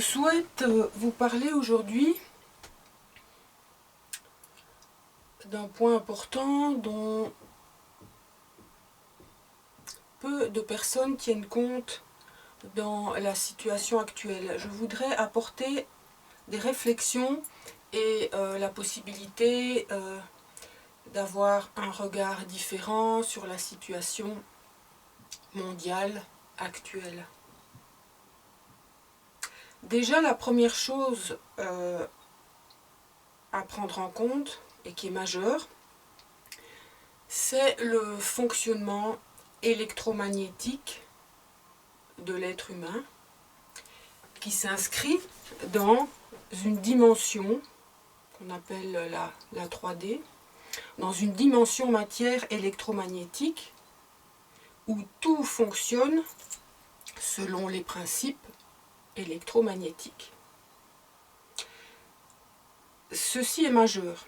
souhaite vous parler aujourd'hui d'un point important dont peu de personnes tiennent compte dans la situation actuelle. Je voudrais apporter des réflexions et la possibilité d'avoir un regard différent sur la situation mondiale actuelle. Déjà, la première chose à prendre en compte, et qui est majeure, c'est le fonctionnement électromagnétique de l'être humain, qui s'inscrit dans une dimension qu'on appelle la 3D, dans une dimension matière électromagnétique, où tout fonctionne selon les principes électromagnétiques. Ceci est majeur.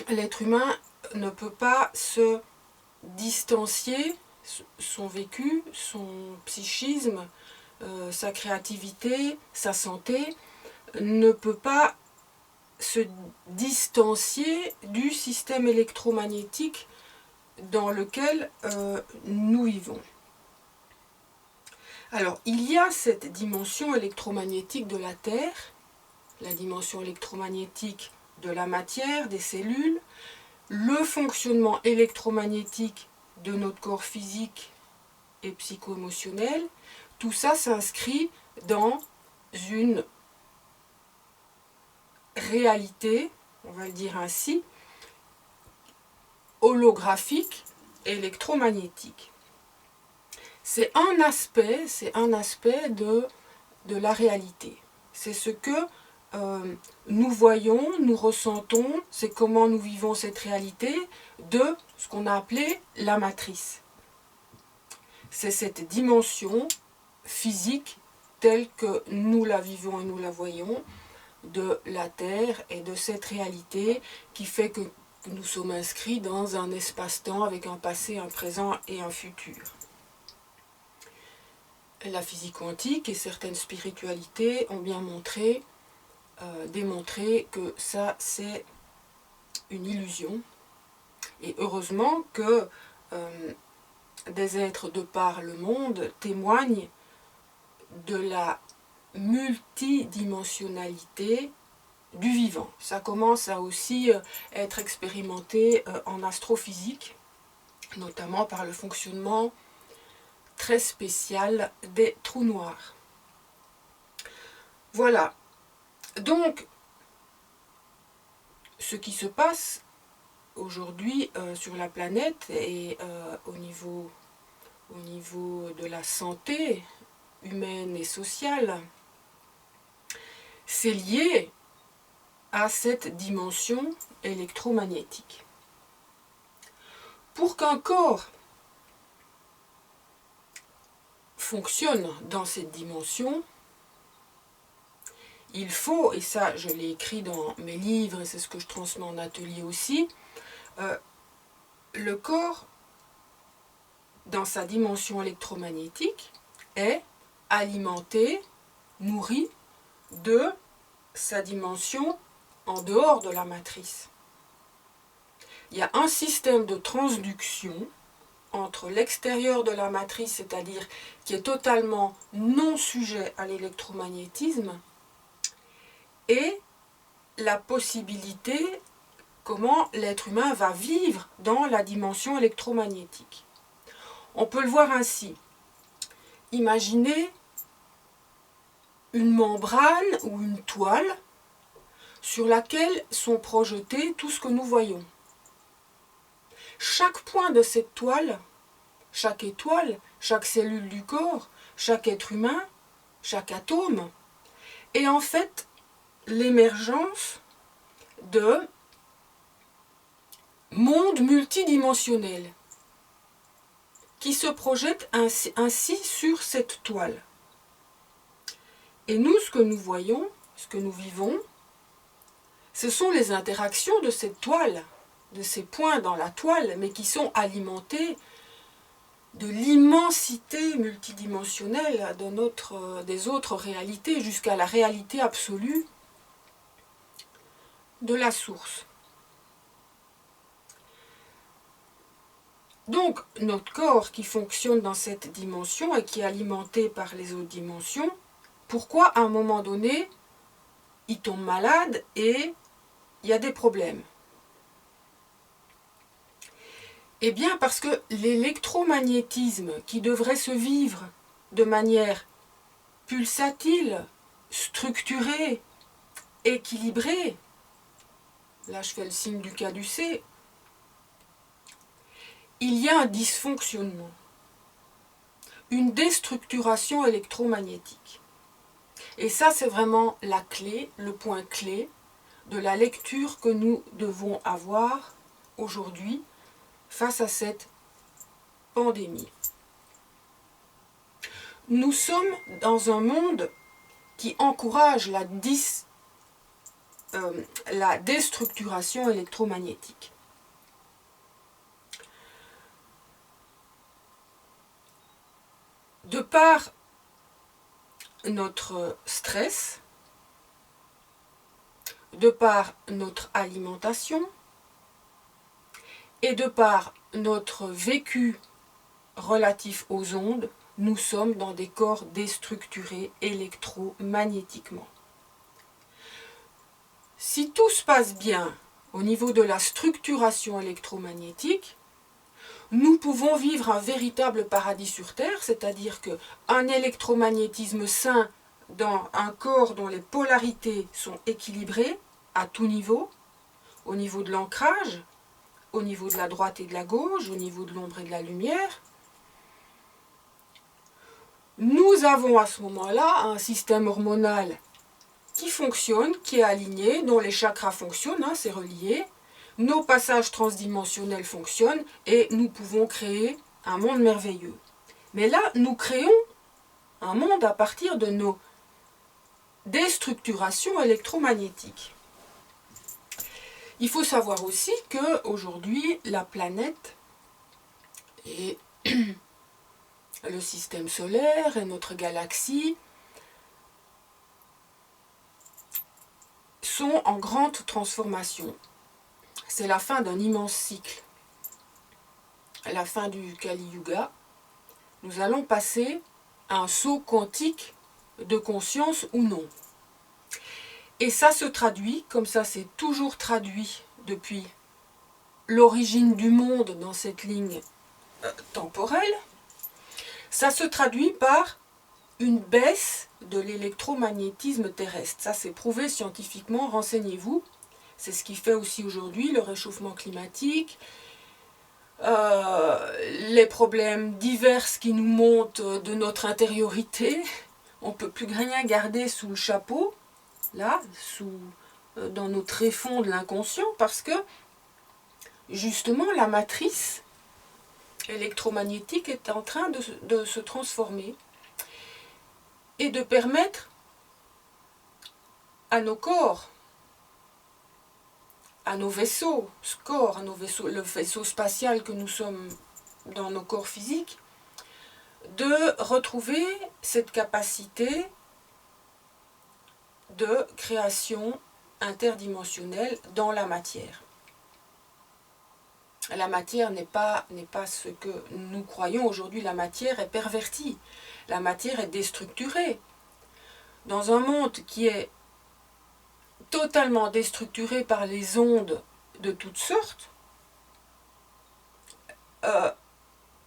L'être humain ne peut pas se distancier, son vécu, son psychisme, sa créativité, sa santé, ne peut pas se distancier du système électromagnétique dans lequel nous vivons. Alors, il y a cette dimension électromagnétique de la Terre, la dimension électromagnétique de la matière, des cellules, le fonctionnement électromagnétique de notre corps physique et psycho-émotionnel. Tout ça s'inscrit dans une réalité, on va le dire ainsi, holographique électromagnétique. C'est un aspect de la réalité. C'est ce que nous voyons, nous ressentons, c'est comment nous vivons cette réalité de ce qu'on a appelé la matrice. C'est cette dimension physique telle que nous la vivons et nous la voyons de la Terre et de cette réalité qui fait que nous sommes inscrits dans un espace-temps avec un passé, un présent et un futur. La physique quantique et certaines spiritualités ont bien démontré que ça c'est une illusion. Et heureusement que des êtres de par le monde témoignent de la multidimensionnalité du vivant. Ça commence à aussi être expérimenté en astrophysique, notamment par le fonctionnement très spécial des trous noirs. Voilà. Donc, ce qui se passe aujourd'hui sur la planète et au niveau de la santé humaine et sociale, c'est lié à cette dimension électromagnétique. Pour qu'un corps fonctionne dans cette dimension, il faut, et ça je l'ai écrit dans mes livres et c'est ce que je transmets en atelier aussi, le corps dans sa dimension électromagnétique est alimenté, nourri de sa dimension en dehors de la matrice. Il y a un système de transduction entre l'extérieur de la matrice, c'est-à-dire qui est totalement non sujet à l'électromagnétisme, et la possibilité comment l'être humain va vivre dans la dimension électromagnétique. On peut le voir ainsi. Imaginez une membrane ou une toile sur laquelle sont projetés tout ce que nous voyons. Chaque point de cette toile, chaque étoile, chaque cellule du corps, chaque être humain, chaque atome, est en fait l'émergence de mondes multidimensionnels qui se projettent ainsi sur cette toile. Et nous, ce que nous voyons, ce que nous vivons, ce sont les interactions de cette toile, de ces points dans la toile, mais qui sont alimentés de l'immensité multidimensionnelle des autres réalités jusqu'à la réalité absolue de la source. Donc, notre corps qui fonctionne dans cette dimension et qui est alimenté par les autres dimensions, pourquoi à un moment donné, il tombe malade et il y a des problèmes? Eh bien, parce que l'électromagnétisme qui devrait se vivre de manière pulsatile, structurée, équilibrée, là je fais le signe du caducée, il y a un dysfonctionnement, une déstructuration électromagnétique. Et ça, c'est vraiment la clé, le point clé de la lecture que nous devons avoir aujourd'hui face à cette pandémie. Nous sommes dans un monde qui encourage la déstructuration électromagnétique. De par notre stress, de par notre alimentation et de par notre vécu relatif aux ondes, nous sommes dans des corps déstructurés électromagnétiquement. Si tout se passe bien au niveau de la structuration électromagnétique, nous pouvons vivre un véritable paradis sur Terre, c'est-à-dire qu'un électromagnétisme sain dans un corps dont les polarités sont équilibrées à tout niveau, au niveau de l'ancrage, au niveau de la droite et de la gauche, au niveau de l'ombre et de la lumière. Nous avons à ce moment-là un système hormonal qui fonctionne, qui est aligné, dont les chakras fonctionnent, c'est relié. Nos passages transdimensionnels fonctionnent et nous pouvons créer un monde merveilleux. Mais là, nous créons un monde à partir de nos déstructurations électromagnétiques. Il faut savoir aussi qu'aujourd'hui, la planète et le système solaire et notre galaxie sont en grande transformation. C'est la fin d'un immense cycle. À la fin du Kali Yuga, nous allons passer à un saut quantique de conscience ou non. Et ça se traduit, comme ça c'est toujours traduit depuis l'origine du monde dans cette ligne temporelle, ça se traduit par une baisse de l'électromagnétisme terrestre. Ça c'est prouvé scientifiquement, renseignez-vous. C'est ce qui fait aussi aujourd'hui le réchauffement climatique, les problèmes divers qui nous montent de notre intériorité. On ne peut plus rien garder sous le chapeau, là, dans nos tréfonds de l'inconscient, parce que justement la matrice électromagnétique est en train de se transformer et de permettre à nos corps, à nos vaisseaux, le vaisseau spatial que nous sommes dans nos corps physiques, de retrouver cette capacité de création interdimensionnelle dans la matière. La matière n'est pas ce que nous croyons aujourd'hui. La matière est pervertie. La matière est déstructurée. Dans un monde qui est totalement déstructuré par les ondes de toutes sortes,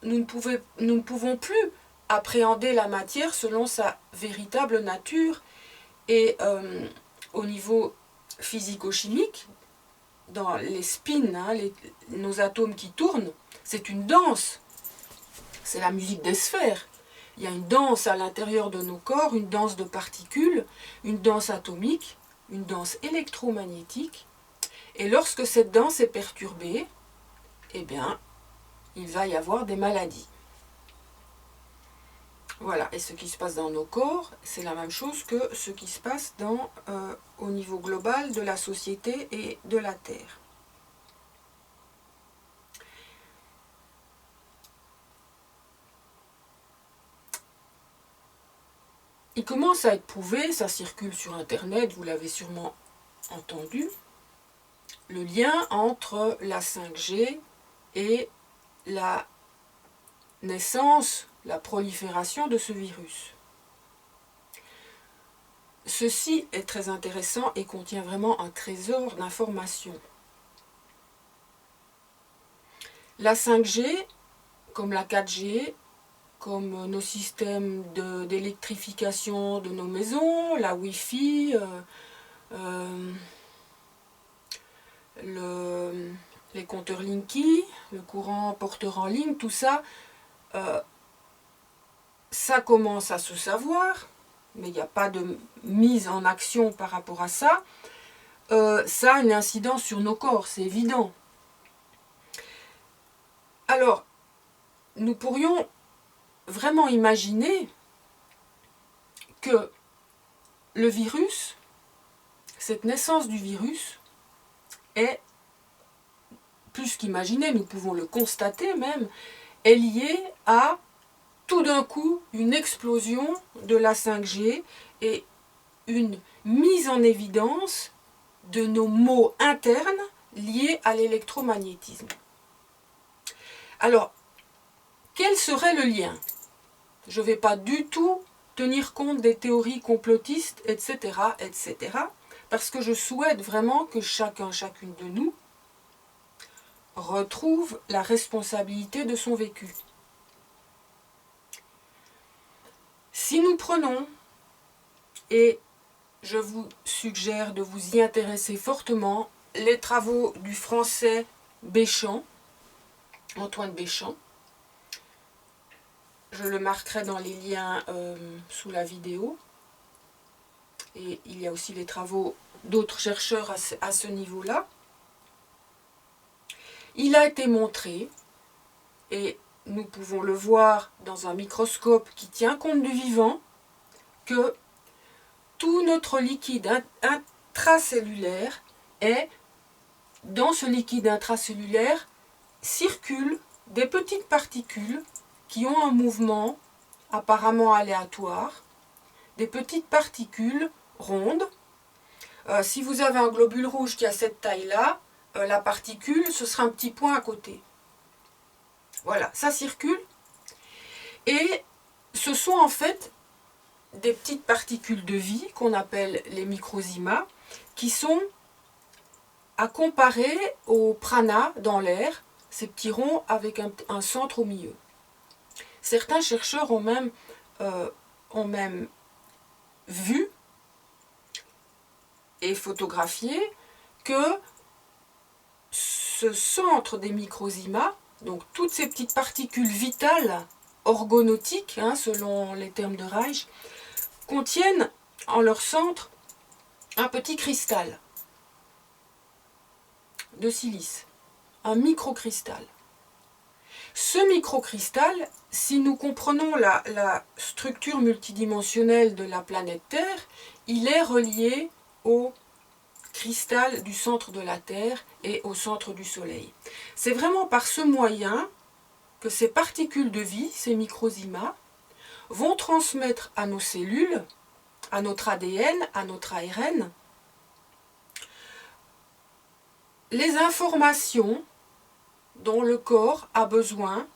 nous ne pouvons plus appréhender la matière selon sa véritable nature et au niveau physico-chimique, dans les spins, nos atomes qui tournent, c'est une danse. C'est la musique des sphères. Il y a une danse à l'intérieur de nos corps, une danse de particules, une danse atomique, une danse électromagnétique. Et lorsque cette danse est perturbée, eh bien, il va y avoir des maladies. Voilà, et ce qui se passe dans nos corps, c'est la même chose que ce qui se passe au niveau global de la société et de la Terre. il commence à être prouvé, ça circule sur Internet, vous l'avez sûrement entendu, le lien entre la 5G et la naissance, la prolifération de ce virus. Ceci est très intéressant et contient vraiment un trésor d'informations. La 5G, comme la 4G, comme nos systèmes d'électrification de nos maisons, la Wi-Fi, les compteurs Linky, le courant porteur en ligne, tout ça, ça commence à se savoir, mais il n'y a pas de mise en action par rapport à ça. Ça a une incidence sur nos corps, c'est évident. Alors, nous pourrions vraiment imaginer que le virus, cette naissance du virus, est, plus qu'imaginer, nous pouvons le constater même, est liée à tout d'un coup une explosion de la 5G et une mise en évidence de nos maux internes liés à l'électromagnétisme. Alors, quel serait le lien? Je ne vais pas du tout tenir compte des théories complotistes, etc., parce que je souhaite vraiment que chacune de nous retrouve la responsabilité de son vécu. Si nous prenons, et je vous suggère de vous y intéresser fortement, les travaux du français Béchamp, Antoine Béchamp, je le marquerai dans les liens sous la vidéo, et il y a aussi les travaux d'autres chercheurs à ce niveau-là. Il a été montré, et nous pouvons le voir dans un microscope qui tient compte du vivant, que tout notre liquide intracellulaire est, dans ce liquide intracellulaire, circulent des petites particules qui ont un mouvement apparemment aléatoire, des petites particules rondes. Si vous avez un globule rouge qui a cette taille-là, la particule, ce sera un petit point à côté. Voilà, ça circule. Et ce sont en fait des petites particules de vie qu'on appelle les microzymas, qui sont à comparer au prana dans l'air, ces petits ronds avec un centre au milieu. Certains chercheurs ont même vu et photographié que ce centre des microzymas, donc toutes ces petites particules vitales, orgonautiques, selon les termes de Reich, contiennent en leur centre un petit cristal de silice, un microcristal. Ce microcristal, si nous comprenons la structure multidimensionnelle de la planète Terre, il est relié au cristal du centre de la Terre et au centre du Soleil. C'est vraiment par ce moyen que ces particules de vie, ces microzymas, vont transmettre à nos cellules, à notre ADN, à notre ARN, les informations dont le corps a besoin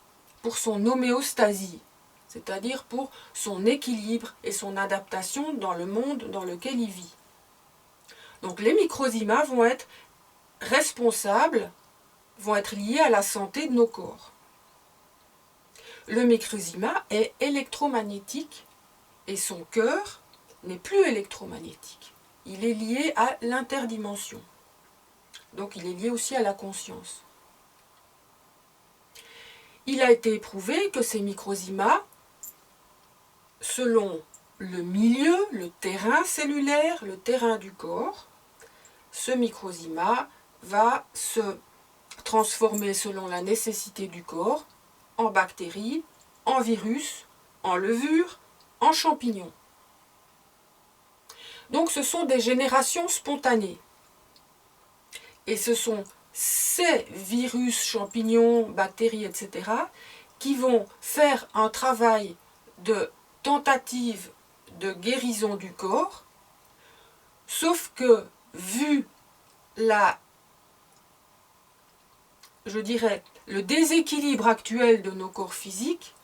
pour son homéostasie, c'est-à-dire pour son équilibre et son adaptation dans le monde dans lequel il vit. Donc les microzymas vont être responsables, vont être liés à la santé de nos corps. Le microzyma est électromagnétique et son cœur n'est plus électromagnétique. Il est lié à l'interdimension. Donc il est lié aussi à la conscience. Il a été prouvé que ces microzymas, selon le milieu, le terrain cellulaire, le terrain du corps, ce microzyma va se transformer selon la nécessité du corps en bactéries, en virus, en levure, en champignons. Donc ce sont des générations spontanées. Et ce sont ces virus, champignons, bactéries, etc., qui vont faire un travail de tentative de guérison du corps, sauf que vu je dirais, le déséquilibre actuel de nos corps physiques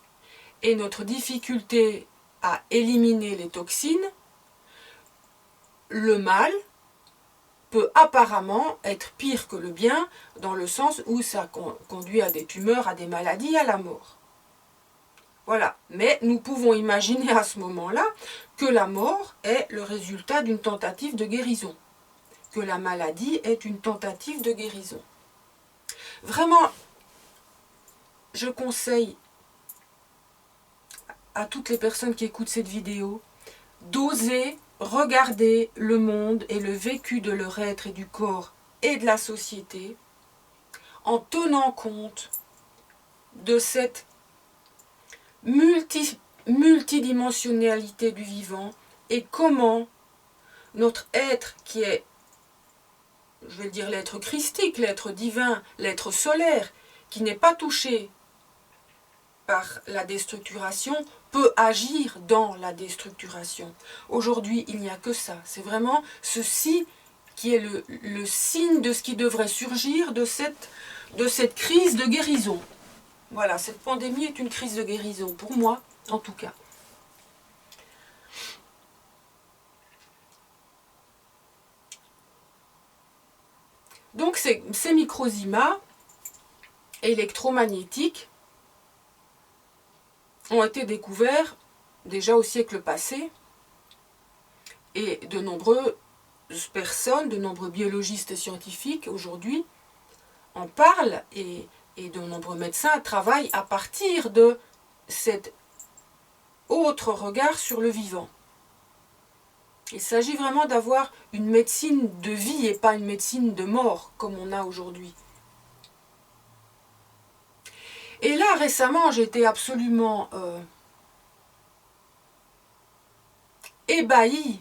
et notre difficulté à éliminer les toxines, le mal peut apparemment être pire que le bien, dans le sens où ça conduit à des tumeurs, à des maladies, à la mort. Voilà. Mais nous pouvons imaginer à ce moment-là que la mort est le résultat d'une tentative de guérison, que la maladie est une tentative de guérison. Vraiment, je conseille à toutes les personnes qui écoutent cette vidéo d'oser regarder le monde et le vécu de leur être et du corps et de la société en tenant compte de cette multidimensionnalité du vivant et comment notre être qui est, je vais le dire, l'être christique, l'être divin, l'être solaire, qui n'est pas touché par la déstructuration, peut agir dans la déstructuration. Aujourd'hui, il n'y a que ça. C'est vraiment ceci qui est le signe de ce qui devrait surgir de cette crise de guérison. Voilà, cette pandémie est une crise de guérison, pour moi, en tout cas. Donc ces microzymas électromagnétiques ont été découverts déjà au siècle passé et de nombreuses personnes, de nombreux biologistes et scientifiques aujourd'hui en parlent et de nombreux médecins travaillent à partir de cet autre regard sur le vivant. Il s'agit vraiment d'avoir une médecine de vie et pas une médecine de mort comme on a aujourd'hui. Et là, récemment, j'étais absolument ébahie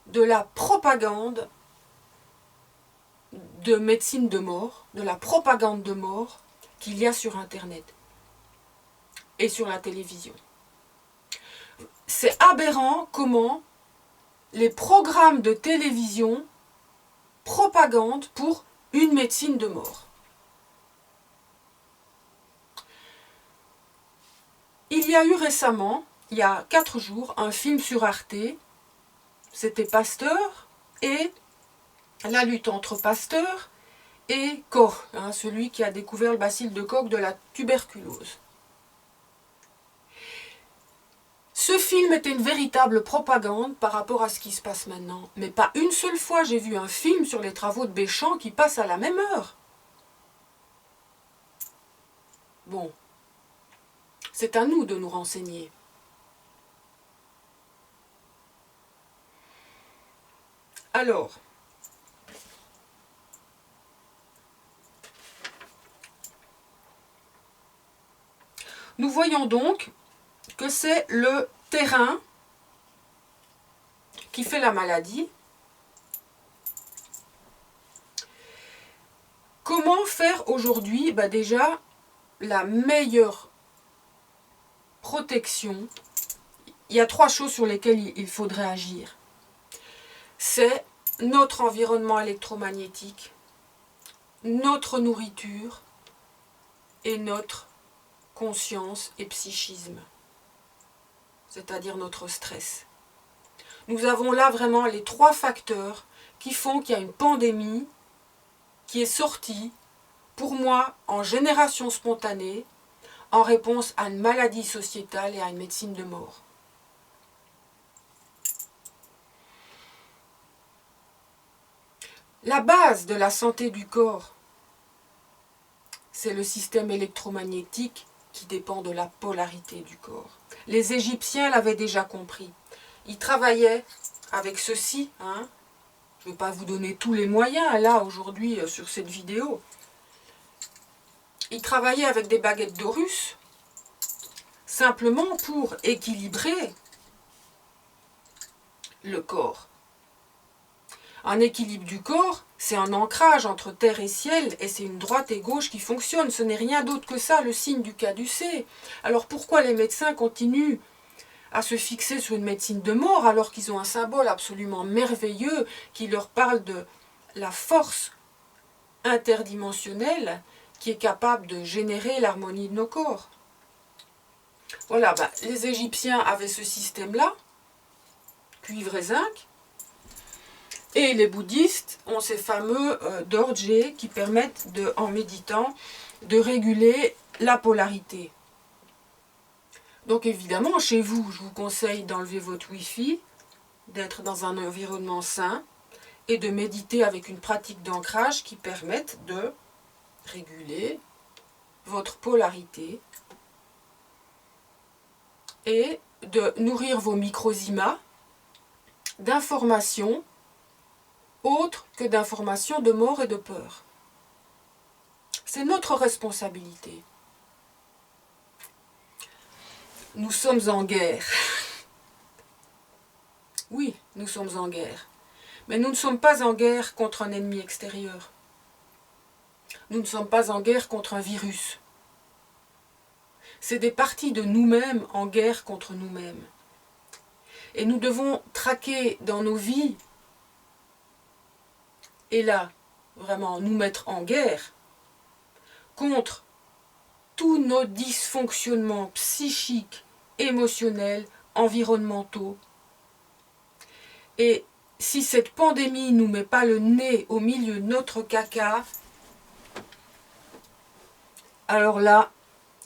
de la propagande de médecine de mort, de la propagande de mort qu'il y a sur Internet et sur la télévision. C'est aberrant comment les programmes de télévision propagandent pour une médecine de mort. Il y a eu récemment, il y a 4 jours, un film sur Arte, c'était Pasteur et la lutte entre Pasteur et Koch, celui qui a découvert le bacille de Koch de la tuberculose. Ce film était une véritable propagande par rapport à ce qui se passe maintenant. Mais pas une seule fois j'ai vu un film sur les travaux de Béchamp qui passe à la même heure. Bon, c'est à nous de nous renseigner. Alors, nous voyons donc que c'est le terrain qui fait la maladie. Comment faire aujourd'hui? Déjà, la meilleure protection, il y a 3 choses sur lesquelles il faudrait agir. C'est notre environnement électromagnétique, notre nourriture et notre conscience et psychisme, c'est-à-dire notre stress. Nous avons là vraiment les 3 facteurs qui font qu'il y a une pandémie qui est sortie, pour moi, en génération spontanée, en réponse à une maladie sociétale et à une médecine de mort. La base de la santé du corps, c'est le système électromagnétique qui dépend de la polarité du corps. Les Égyptiens l'avaient déjà compris. Ils travaillaient avec ceci. Je ne vais pas vous donner tous les moyens, là, aujourd'hui, sur cette vidéo. Ils travaillaient avec des baguettes d'Horus, simplement pour équilibrer le corps. Un équilibre du corps, c'est un ancrage entre terre et ciel, et c'est une droite et gauche qui fonctionne. Ce n'est rien d'autre que ça, le signe du caducée. Alors pourquoi les médecins continuent à se fixer sur une médecine de mort alors qu'ils ont un symbole absolument merveilleux qui leur parle de la force interdimensionnelle qui est capable de générer l'harmonie de nos corps. Voilà, les Égyptiens avaient ce système-là, cuivre et zinc, et les bouddhistes ont ces fameux dorje qui permettent, en méditant, de réguler la polarité. Donc évidemment, chez vous, je vous conseille d'enlever votre Wi-Fi, d'être dans un environnement sain et de méditer avec une pratique d'ancrage qui permette de réguler votre polarité et de nourrir vos microzymas d'informations autres que d'informations de mort et de peur. C'est notre responsabilité. Nous sommes en guerre. Oui, nous sommes en guerre. Mais nous ne sommes pas en guerre contre un ennemi extérieur. Nous ne sommes pas en guerre contre un virus. C'est des parties de nous-mêmes en guerre contre nous-mêmes. Et nous devons traquer dans nos vies, et là, vraiment, nous mettre en guerre contre tous nos dysfonctionnements psychiques, émotionnels, environnementaux. Et si cette pandémie ne nous met pas le nez au milieu de notre caca, alors là,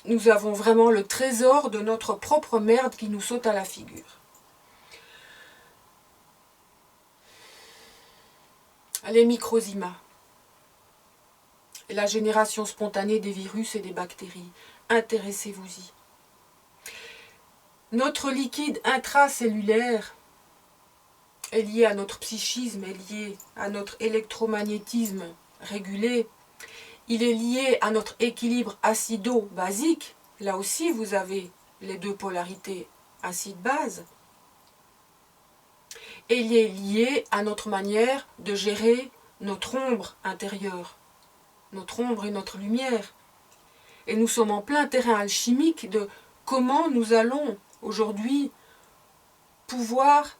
nous avons vraiment le trésor de notre propre merde qui nous saute à la figure. Les microzymas. La génération spontanée des virus et des bactéries. Intéressez-vous-y. Notre liquide intracellulaire est lié à notre psychisme, est lié à notre électromagnétisme régulé. Il est lié à notre équilibre acido-basique. Là aussi, vous avez les deux polarités acide-base. Et il est lié à notre manière de gérer notre ombre intérieure, notre ombre et notre lumière. Et nous sommes en plein terrain alchimique de comment nous allons aujourd'hui pouvoir,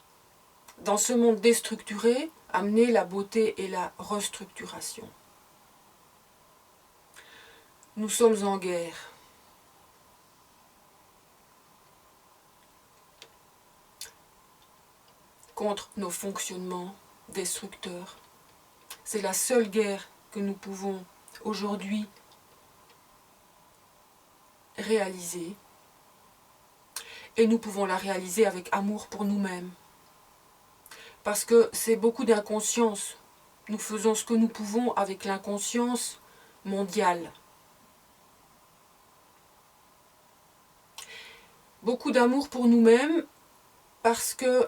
dans ce monde déstructuré, amener la beauté et la restructuration. Nous sommes en guerre. Contre nos fonctionnements destructeurs. C'est la seule guerre que nous pouvons aujourd'hui réaliser. Et nous pouvons la réaliser avec amour pour nous-mêmes. Parce que c'est beaucoup d'inconscience. Nous faisons ce que nous pouvons avec l'inconscience mondiale. Beaucoup d'amour pour nous-mêmes parce que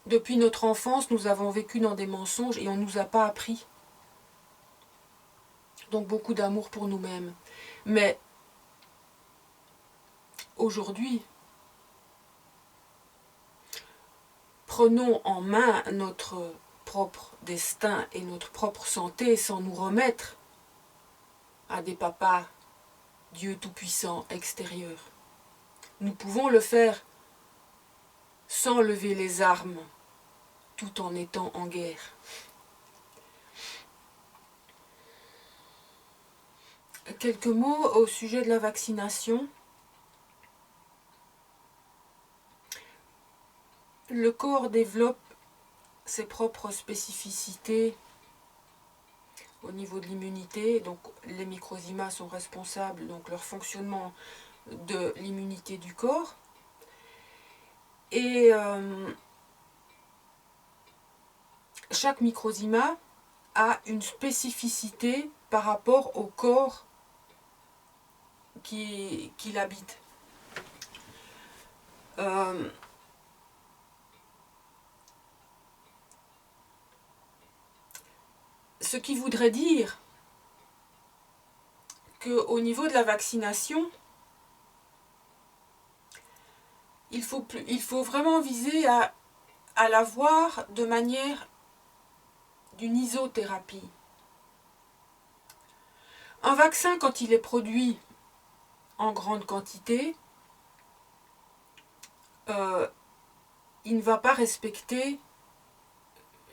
depuis notre enfance, nous avons vécu dans des mensonges et on ne nous a pas appris. Donc beaucoup d'amour pour nous-mêmes. Mais aujourd'hui, prenons en main notre propre destin et notre propre santé sans nous remettre à des papas, Dieu tout-puissant, extérieurs. Nous pouvons le faire sans lever les armes, tout en étant en guerre. Quelques mots au sujet de la vaccination. Le corps développe ses propres spécificités au niveau de l'immunité. Donc les microzymas sont responsables, donc leur fonctionnement de l'immunité du corps. Et chaque microzyma a une spécificité par rapport au corps qui l'habite. Ce qui voudrait dire qu'au niveau de la vaccination, il faut vraiment viser à la voir de manière d'une isothérapie. Un vaccin, quand il est produit en grande quantité, il ne va pas respecter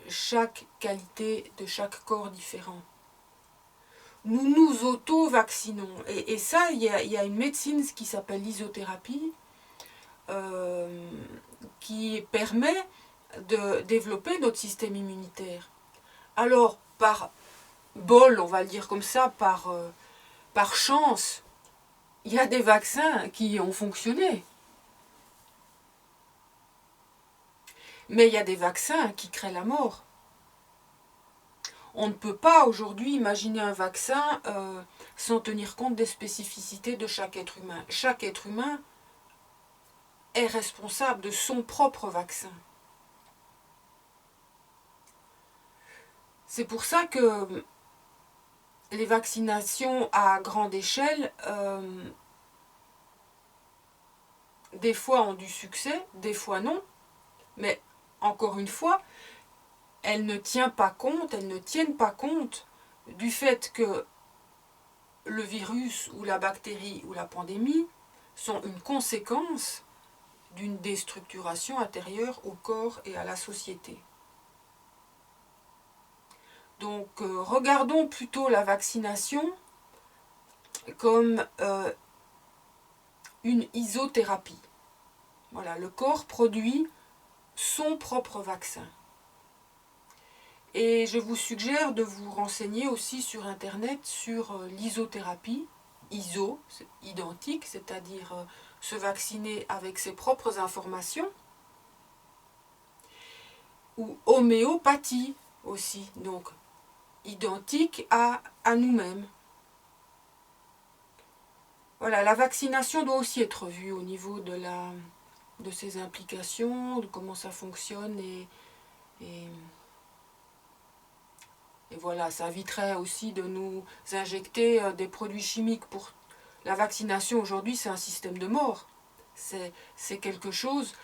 chaque qualité de chaque corps différent. Nous nous auto-vaccinons. Et ça, il y a une médecine qui s'appelle l'isothérapie, qui permet de développer notre système immunitaire. Alors, par bol, on va le dire comme ça, par chance, il y a des vaccins qui ont fonctionné. Mais il y a des vaccins qui créent la mort. On ne peut pas aujourd'hui imaginer un vaccin sans tenir compte des spécificités de chaque être humain. Chaque être humain est responsable de son propre vaccin. C'est pour ça que les vaccinations à grande échelle, des fois ont du succès, des fois non, mais encore une fois, elles ne tiennent pas compte du fait que le virus ou la bactérie ou la pandémie sont une conséquence d'une déstructuration intérieure au corps et à la société. Donc regardons plutôt la vaccination comme une isothérapie. Voilà, le corps produit son propre vaccin. Et je vous suggère de vous renseigner aussi sur Internet sur l'isothérapie. Iso, c'est identique, c'est-à-dire se vacciner avec ses propres informations. Ou homéopathie aussi, donc identique à nous-mêmes. Voilà, la vaccination doit aussi être vue au niveau de ses implications, de comment ça fonctionne et voilà, ça éviterait aussi de nous injecter des produits chimiques. Pour la vaccination aujourd'hui, c'est un système de mort. C'est quelque chose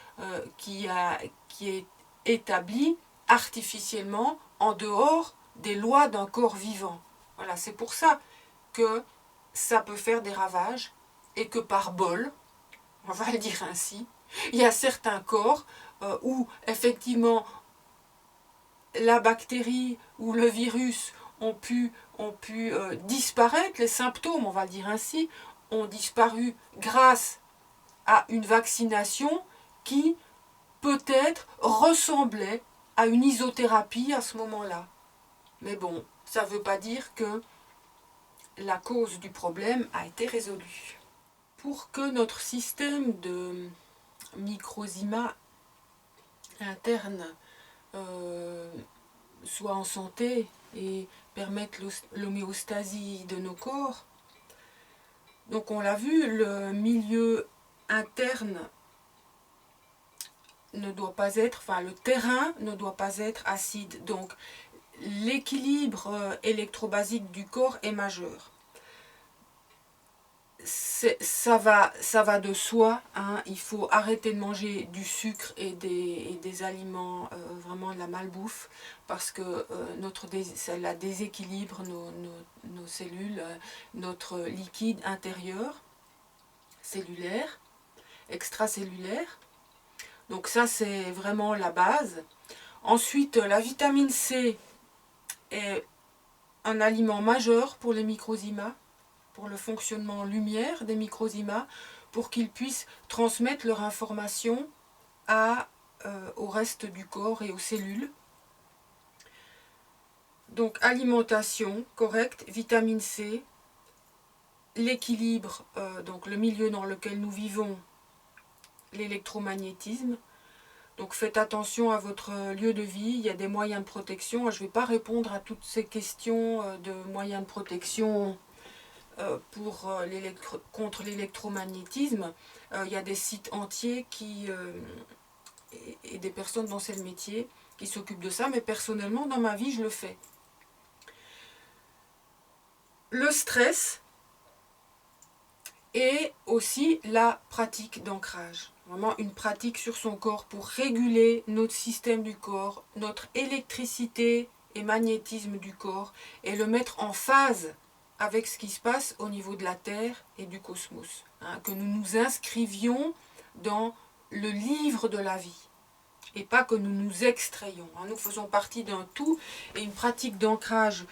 qui est établi artificiellement en dehors des lois d'un corps vivant. Voilà, c'est pour ça que ça peut faire des ravages et que par bol, on va le dire ainsi, il y a certains corps où effectivement la bactérie ou le virus ont pu disparaître, les symptômes, on va le dire ainsi, ont disparu grâce à une vaccination qui peut-être ressemblait à une isothérapie à ce moment-là. Mais bon, ça ne veut pas dire que la cause du problème a été résolue. Pour que notre système de microzyma interne soit en santé et permette l'homéostasie de nos corps, donc on l'a vu, le milieu interne ne doit pas être, enfin le terrain ne doit pas être acide. Donc l'équilibre électrobasique du corps est majeur. Ça va de soi, hein. Il faut arrêter de manger du sucre et des aliments, vraiment de la malbouffe, parce que ça déséquilibre nos cellules, notre liquide intérieur, cellulaire, extracellulaire. Donc ça, c'est vraiment la base. Ensuite, la vitamine C est un aliment majeur pour les microzymas, pour le fonctionnement lumière des microzymas, pour qu'ils puissent transmettre leur information au reste du corps et aux cellules. Donc alimentation correcte, vitamine C, l'équilibre, donc le milieu dans lequel nous vivons, l'électromagnétisme. Donc faites attention à votre lieu de vie, il y a des moyens de protection. Je ne vais pas répondre à toutes ces questions de moyens de protection contre l'électromagnétisme. Il y a des sites entiers et des personnes dans ce métier qui s'occupent de ça, mais personnellement dans ma vie je le fais. Le stress et aussi la pratique d'ancrage. Vraiment une pratique sur son corps pour réguler notre système du corps, notre électricité et magnétisme du corps et le mettre en phase avec ce qui se passe au niveau de la Terre et du cosmos. Hein, que nous nous inscrivions dans le livre de la vie. Et pas que nous nous extrayons. Nous faisons partie d'un tout, et une pratique d'ancrage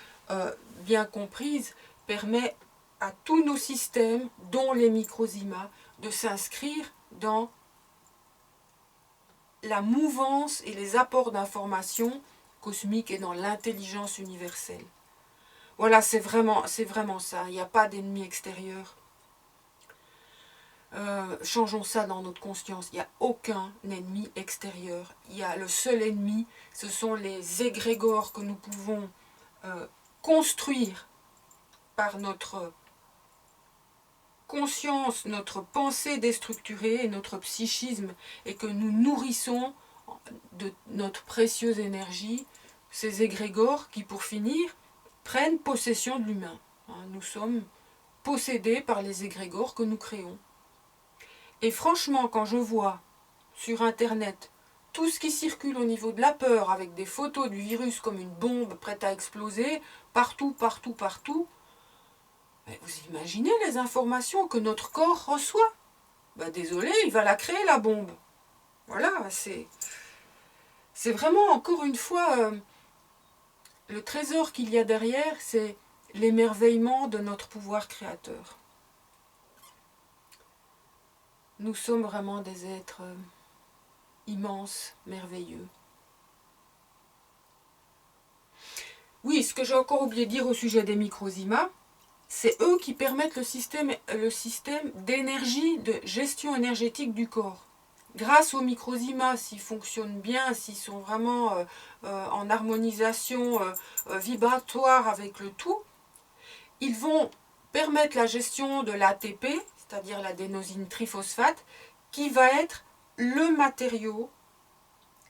bien comprise permet à tous nos systèmes, dont les microzymas, de s'inscrire dans la mouvance et les apports d'informations cosmiques et dans l'intelligence universelle. Voilà, c'est vraiment ça. Il n'y a pas d'ennemi extérieur. Changeons ça dans notre conscience. Il n'y a aucun ennemi extérieur. Le seul ennemi, ce sont les égrégores que nous pouvons construire par notre conscience, notre pensée déstructurée et notre psychisme, et que nous nourrissons de notre précieuse énergie, ces égrégores qui, pour finir, prennent possession de l'humain. Nous sommes possédés par les égrégores que nous créons. Et franchement, quand je vois sur Internet tout ce qui circule au niveau de la peur, avec des photos du virus comme une bombe prête à exploser, partout, mais vous imaginez les informations que notre corps reçoit? Désolé, il va la créer, la bombe. Voilà, c'est vraiment, encore une fois, le trésor qu'il y a derrière, c'est l'émerveillement de notre pouvoir créateur. Nous sommes vraiment des êtres immenses, merveilleux. Oui, ce que j'ai encore oublié de dire au sujet des microzymas, c'est eux qui permettent le système d'énergie, de gestion énergétique du corps. Grâce aux microzymas, s'ils fonctionnent bien, s'ils sont vraiment en harmonisation vibratoire avec le tout, ils vont permettre la gestion de l'ATP, c'est-à-dire l'adénosine triphosphate, qui va être le matériau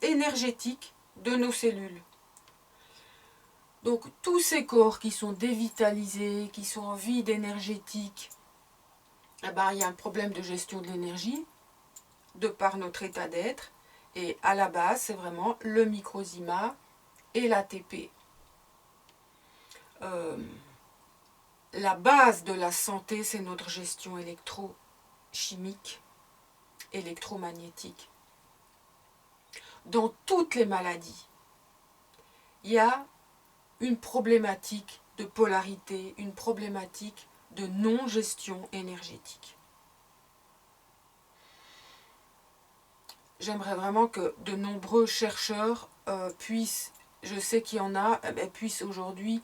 énergétique de nos cellules. Donc tous ces corps qui sont dévitalisés, qui sont en vide énergétique, il y a un problème de gestion de l'énergie, de par notre état d'être, et à la base c'est vraiment le microzyma et l'ATP. La base de la santé, c'est notre gestion électrochimique, électromagnétique. Dans toutes les maladies, il y a une problématique de polarité, une problématique de non-gestion énergétique. J'aimerais vraiment que de nombreux chercheurs puissent, je sais qu'il y en a, puissent aujourd'hui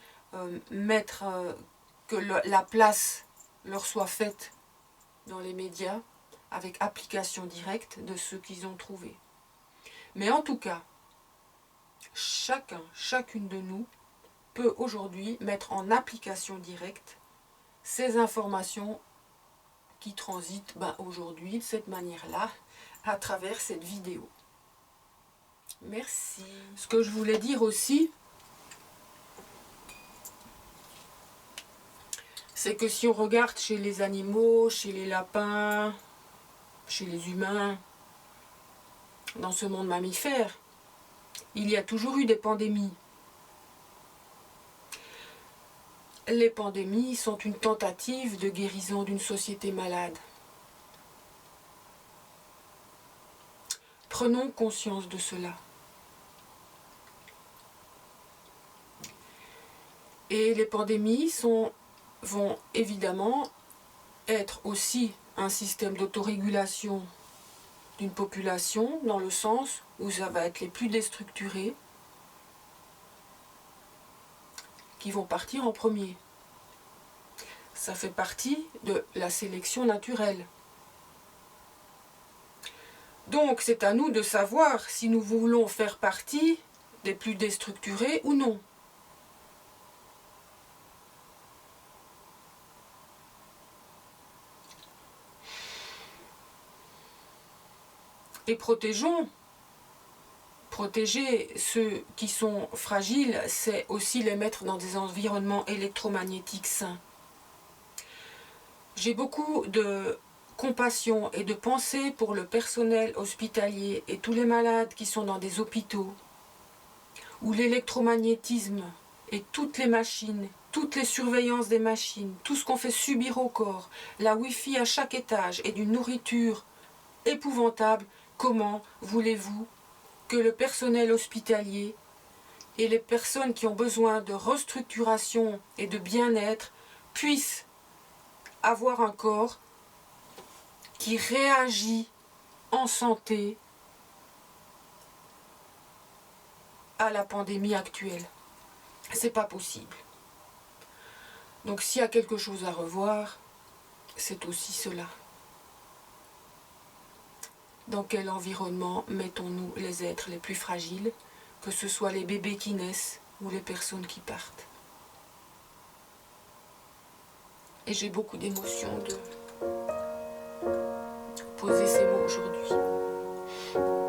mettre que la place leur soit faite dans les médias avec application directe de ce qu'ils ont trouvé. Mais en tout cas, chacune de nous peut aujourd'hui mettre en application directe ces informations qui transitent aujourd'hui de cette manière-là à travers cette vidéo. Merci. Ce que je voulais dire aussi, c'est que si on regarde chez les animaux, chez les lapins, chez les humains, dans ce monde mammifère, il y a toujours eu des pandémies. Les pandémies sont une tentative de guérison d'une société malade. Prenons conscience de cela. Et les pandémies vont évidemment être aussi un système d'autorégulation d'une population, dans le sens où ça va être les plus déstructurés qui vont partir en premier. Ça fait partie de la sélection naturelle. Donc c'est à nous de savoir si nous voulons faire partie des plus déstructurés ou non. Et protéger ceux qui sont fragiles, c'est aussi les mettre dans des environnements électromagnétiques sains. J'ai beaucoup de compassion et de pensée pour le personnel hospitalier et tous les malades qui sont dans des hôpitaux, où l'électromagnétisme et toutes les machines, toutes les surveillances des machines, tout ce qu'on fait subir au corps, la Wi-Fi à chaque étage et d'une nourriture épouvantable, comment voulez-vous que le personnel hospitalier et les personnes qui ont besoin de restructuration et de bien-être puissent avoir un corps qui réagit en santé à la pandémie actuelle? C'est pas possible. Donc s'il y a quelque chose à revoir, c'est aussi cela. Dans quel environnement mettons-nous les êtres les plus fragiles, que ce soit les bébés qui naissent ou les personnes qui partent? Et j'ai beaucoup d'émotions de poser ces mots aujourd'hui.